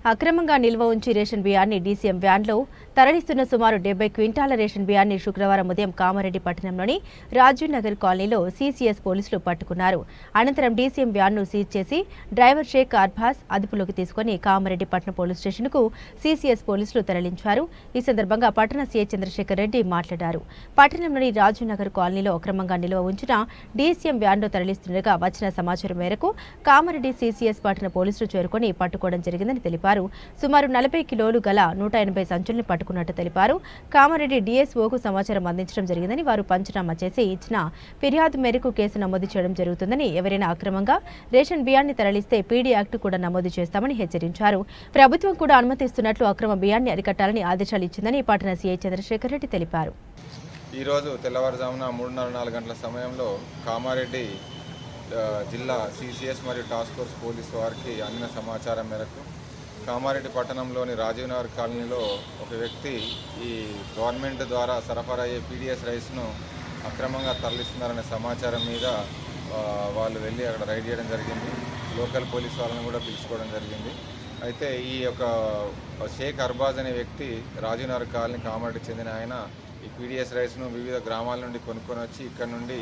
అక్రమంగా నిల్వ ఉంచి రేషన్ బియ్యాన్ని డీసీఎం వ్యాన్లో తరలిస్తున్న సుమారు 70 క్వింటాల రేషన్ బియ్యాన్ని శుక్రవారం ఉదయం కామారెడ్డి పట్టణంలోని రాజీవ్ నగర్ కాలనీలో సీసీఎస్ పోలీసులు పట్టుకున్నారు. అనంతరం డీసీఎం వ్యాన్ను సీజ్ చేసి డ్రైవర్ షేక్ అర్బాజ్ అదుపులోకి తీసుకుని కామారెడ్డి పట్టణ పోలీస్ స్టేషన్కు సీసీఎస్ పోలీసులు తరలించారు. ఈ సందర్భంగా పట్టణ సీఐ చంద్రశేఖర్ రెడ్డి మాట్లాడారు. పట్టణంలోని రాజీవ్ నగర్ కాలనీలో అక్రమంగా నిల్వ ఉంచిన డీసీఎం వ్యాన్లో తరలిస్తుండగా వచ్చిన సమాచారం మేరకు కామారెడ్డి సీసీఎస్ పట్టణ పోలీసులు చేరుకుని పట్టుకోవడం జరిగిందని తెలిపారు. సుమారు 40 కిలోలు గల 180 సంచుల్ని పట్టుకున్నట్టు తెలిపారు. కామారెడ్డి డీఎస్ఓకు సమాచారం అందించడం జరిగిందని, వారు పంచనామా చేసి ఇచ్చిన ఫిర్యాదు మేరకు కేసు నమోదు చేయడం జరుగుతుందని, ఎవరైనా అక్రమంగా రేషన్ బియ్యాన్ని తరలిస్తే పీడీ యాక్ట్ కూడా నమోదు చేస్తామని హెచ్చరించారు. ప్రభుత్వం కూడా అనుమతిస్తున్నట్లు అక్రమ బియ్యాన్ని అరికట్టాలని ఆదేశాలు ఇచ్చిందని పట్టణ సీఐ చంద్రశేఖర్ రెడ్డి తెలిపారు. ఈరోజు తెల్లవారుజామున 3:30-4 గంటల సమయంలో కామారెడ్డి జిల్లా సీసీఎస్ మరియు టాస్క్ ఫోర్స్ పోలీసు వారికి అందిన సమాచారం మేరకు కామారెడ్డి పట్టణంలోని రాజీవ్ నగర్ కాలనీలో ఒక వ్యక్తి ఈ గవర్నమెంట్ ద్వారా సరఫరా అయ్యే పీడీఎస్ రైస్ను అక్రమంగా తరలిస్తున్నారనే సమాచారం మీద వాళ్ళు వెళ్ళి అక్కడ రైడ్ చేయడం జరిగింది. లోకల్ పోలీస్ వాళ్ళని కూడా పిలుచుకోవడం జరిగింది. అయితే ఈ యొక్క షేక్ అర్బాజ్ అనే వ్యక్తి రాజీవ్ నగర్ కాలనీ కామారెడ్డి చెందిన ఆయన ఈ పీడీఎస్ రైస్ను వివిధ గ్రామాల నుండి కొనుక్కొని వచ్చి ఇక్కడ నుండి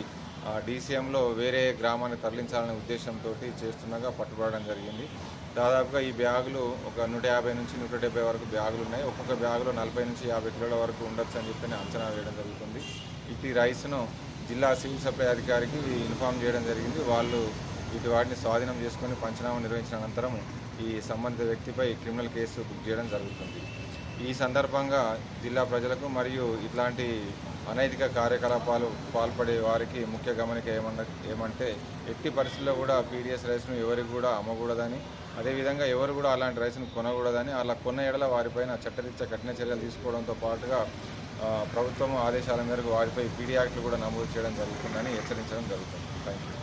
డీసీఎంలో వేరే గ్రామాన్ని తరలించాలనే ఉద్దేశంతో చేస్తుండగా పట్టుబడడం జరిగింది. దాదాపుగా ఈ బ్యాగులు ఒక 150 నుంచి 170 వరకు బ్యాగులు ఉన్నాయి. ఒక్కొక్క బ్యాగులో 40 నుంచి 50 కిలోల వరకు ఉండొచ్చు అని చెప్పి అంచనా వేయడం జరుగుతుంది. ఇటు రైస్ను జిల్లా సివిల్ సప్లై అధికారికి ఇన్ఫార్మ్ చేయడం జరిగింది. వాళ్ళు వాటిని స్వాధీనం చేసుకొని పంచనామా నిర్వహించిన అనంతరం ఈ సంబంధిత వ్యక్తిపై క్రిమినల్ కేసు బుక్ చేయడం జరుగుతుంది. ఈ సందర్భంగా జిల్లా ప్రజలకు మరియు ఇట్లాంటి అనైతిక కార్యకలాపాలు పాల్పడే వారికి ముఖ్య గమనిక ఏమంటే ఎట్టి పరిస్థితుల్లో కూడా పీడీఎస్ రైస్ను ఎవరికి కూడా అమ్మకూడదని, అదేవిధంగా ఎవరు కూడా అలాంటి రైస్ను కొనకూడదని, అలా కొన్న ఎడల వారిపైన చట్టరీత్యా కఠిన చర్యలు తీసుకోవడంతో పాటుగా ప్రభుత్వం ఆదేశాల మేరకు వారిపై పీడీ యాక్ట్లు కూడా నమోదు చేయడం జరుగుతుందని హెచ్చరించడం జరుగుతుంది. Thank you.